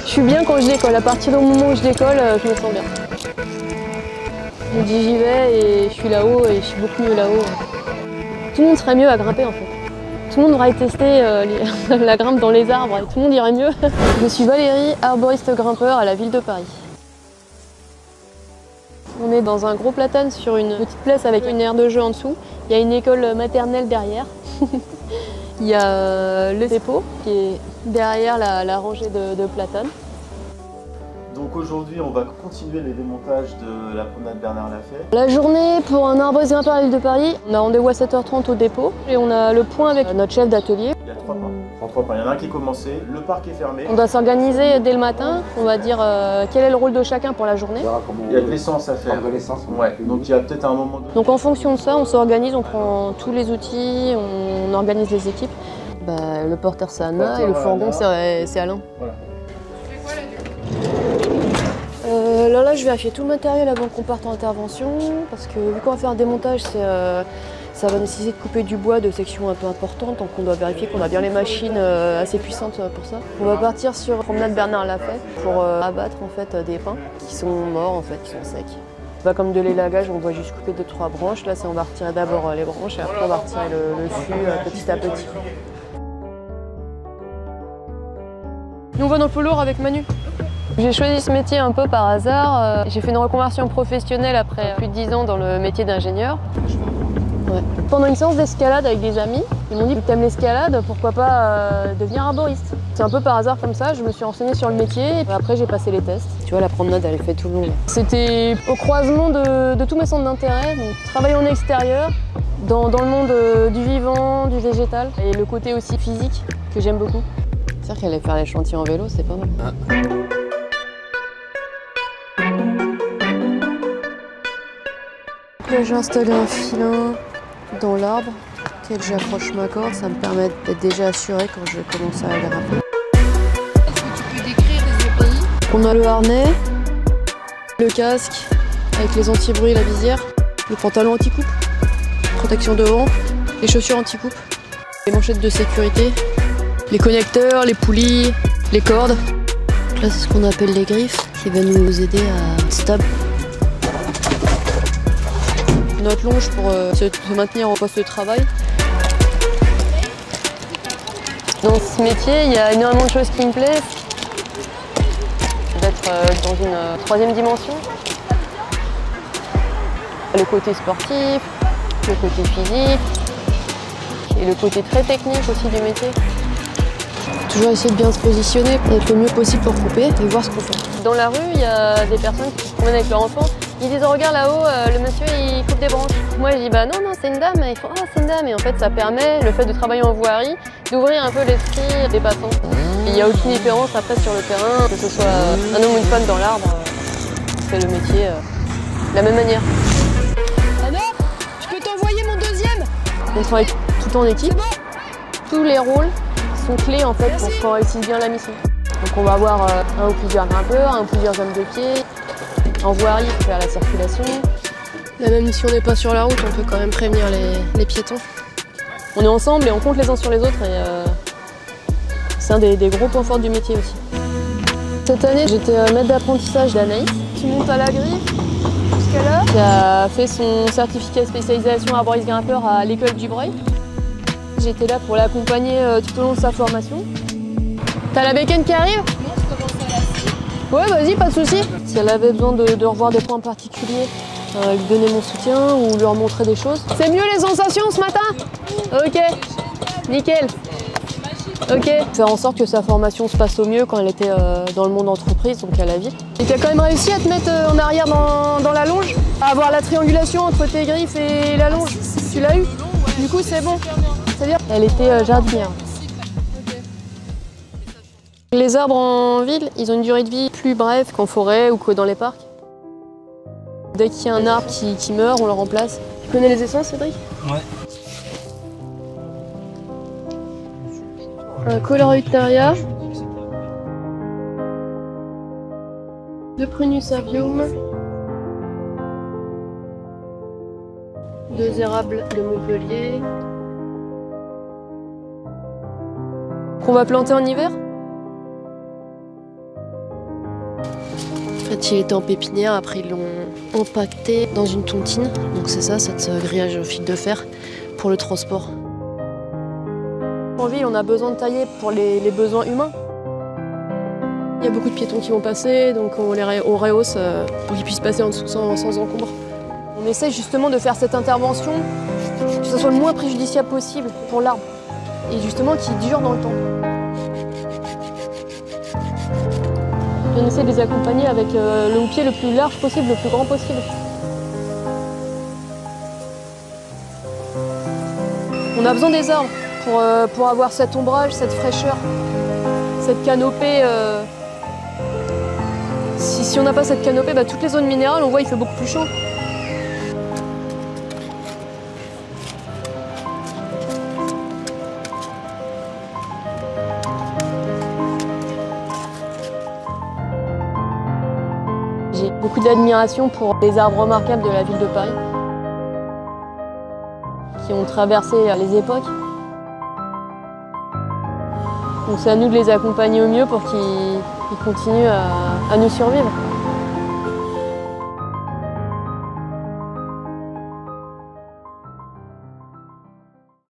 Je suis bien quand je décolle. À partir du moment où je décolle, je me sens bien. Je me dis j'y vais et je suis là-haut et je suis beaucoup mieux là-haut. Tout le monde serait mieux à grimper en fait. Tout le monde aurait testé la grimpe dans les arbres et tout le monde irait mieux. Je suis Valérie, arboriste grimpeur à la ville de Paris. On est dans un gros platane sur une petite place avec une aire de jeu en dessous. Il y a une école maternelle derrière. Il y a le dépôt qui est derrière la rangée de platanes. Donc aujourd'hui, on va continuer les démontages de la promenade Bernard Lafay. La journée pour un arboriste grimpeur à la ville de Paris, on a rendez-vous à 7h30 au dépôt et on a le point avec notre chef d'atelier. Il y a 3 pas. Enfin, 3 pas. Il y en a un qui est commencé, le parc est fermé. On doit s'organiser dès le matin, on va dire quel est le rôle de chacun pour la journée. Il y a de l'essence à faire. De l'essence, ouais. Donc il y a peut-être un moment donné. Donc en fonction de ça, on s'organise, on prend tous les outils, on organise les équipes. Le porteur c'est Anna et le fourgon c'est Alain. Voilà. Là, je vais vérifier tout le matériel avant qu'on parte en intervention parce que vu qu'on va faire un démontage, ça va nécessiter de couper du bois de sections un peu importantes, donc on doit vérifier qu'on a bien les machines assez puissantes pour ça. On va partir sur promenade Bernard Lafay pour abattre en fait des pins qui sont morts en fait, qui sont secs. Pas comme de l'élagage, on doit juste couper 2-3 branches. Là, on va retirer d'abord les branches et après on va retirer le fût petit à petit. Nous on va dans le pôle lourd avec Manu. J'ai choisi ce métier un peu par hasard. J'ai fait une reconversion professionnelle après plus de 10 ans dans le métier d'ingénieur. Ouais. Pendant une séance d'escalade avec des amis, ils m'ont dit « T'aimes l'escalade, pourquoi pas devenir arboriste ?» C'est un peu par hasard comme ça, je me suis renseignée sur le métier et après j'ai passé les tests. Tu vois, la promenade elle est faite tout le long. C'était au croisement de tous mes centres d'intérêt, donc travailler en extérieur, dans le monde du vivant, du végétal et le côté aussi physique que j'aime beaucoup. C'est sûr qu'aller faire les chantiers en vélo, c'est pas mal. Ah. Là, j'ai installé un filin dans l'arbre auquel j'accroche ma corde. Ça me permet d'être déjà assuré quand je vais commencer à grimper. Est-ce que tu peux décrire les EPI? On a le harnais, le casque avec les anti-bruits, la visière, le pantalon anti-coupe, protection devant, les chaussures anti-coupe, les manchettes de sécurité, les connecteurs, les poulies, les cordes. Là, c'est ce qu'on appelle les griffes qui va nous aider à être stable. Notre longe pour se maintenir au poste de travail. Dans ce métier, il y a énormément de choses qui me plaisent. D'être dans une 3e dimension. Le côté sportif, le côté physique et le côté très technique aussi du métier. Toujours essayer de bien se positionner, être le mieux possible pour couper et voir ce qu'on fait. Dans la rue, il y a des personnes qui se promènent avec leur enfant. Ils disent oh, regarde là-haut, le monsieur il coupe des branches. Moi je dis bah non c'est une dame. Et ils font ah c'est une dame. Et en fait ça permet, le fait de travailler en voirie, d'ouvrir un peu l'esprit des passants. Il n'y a aucune différence après sur le terrain, que ce soit un homme ou une femme dans l'arbre, on fait le métier de la même manière. Anna, je peux t'envoyer mon deuxième? On travaille tout le temps en équipe. Tous les rôles sont clés en fait pour qu'on réussisse bien la mission. Donc on va avoir un ou plusieurs grimpeurs, un ou plusieurs hommes de pied. En voirie, il faut faire la circulation. Là, même si on n'est pas sur la route, on peut quand même prévenir les piétons. On est ensemble et on compte les uns sur les autres et c'est un des gros points forts du métier aussi. Cette année, j'étais maître d'apprentissage d'Anaïs, qui monte à la griffe jusqu'à là, qui a fait son certificat de spécialisation arboriste grimpeur à l'école du Breuil. J'étais là pour l'accompagner tout au long de sa formation. T'as la bécane qui arrive? Ouais, vas-y, pas de souci. Si elle avait besoin de revoir des points particuliers, lui donner mon soutien ou leur montrer des choses. C'est mieux les sensations ce matin? Ok, nickel. Ok. Faire en sorte que sa formation se passe au mieux quand elle était dans le monde entreprise, donc à la ville. Et tu as quand même réussi à te mettre en arrière dans la longe, à avoir la triangulation entre tes griffes et la longe. Tu l'as eu? Du coup, c'est bon. C'est-à-dire qu'elle était jardinière. Les arbres en ville, ils ont une durée de vie plus brève qu'en forêt ou que dans les parcs. Dès qu'il y a un arbre qui meurt, on le remplace. Tu connais les essences, Cédric? Ouais. Un Coloruteria, de Prunus avium, 2 érables de Montpellier, qu'on va planter en hiver. fait, il était en pépinière, après ils l'ont empaqueté dans une tontine. Donc c'est ça, cette grillage au fil de fer pour le transport. En ville, on a besoin de tailler pour les besoins humains. Il y a beaucoup de piétons qui vont passer, donc on rehausse pour qu'ils puissent passer en dessous sans encombre. On essaie justement de faire cette intervention que ce soit le moins préjudiciable possible pour l'arbre et justement qui dure dans le temps. On essaie de les accompagner avec le houppier le plus large possible, le plus grand possible. On a besoin des arbres pour avoir cet ombrage, cette fraîcheur, cette canopée. Si on n'a pas cette canopée, toutes les zones minérales, on voit il fait beaucoup plus chaud. J'ai beaucoup d'admiration pour les arbres remarquables de la ville de Paris, qui ont traversé les époques. Donc c'est à nous de les accompagner au mieux pour qu'ils continuent à nous survivre.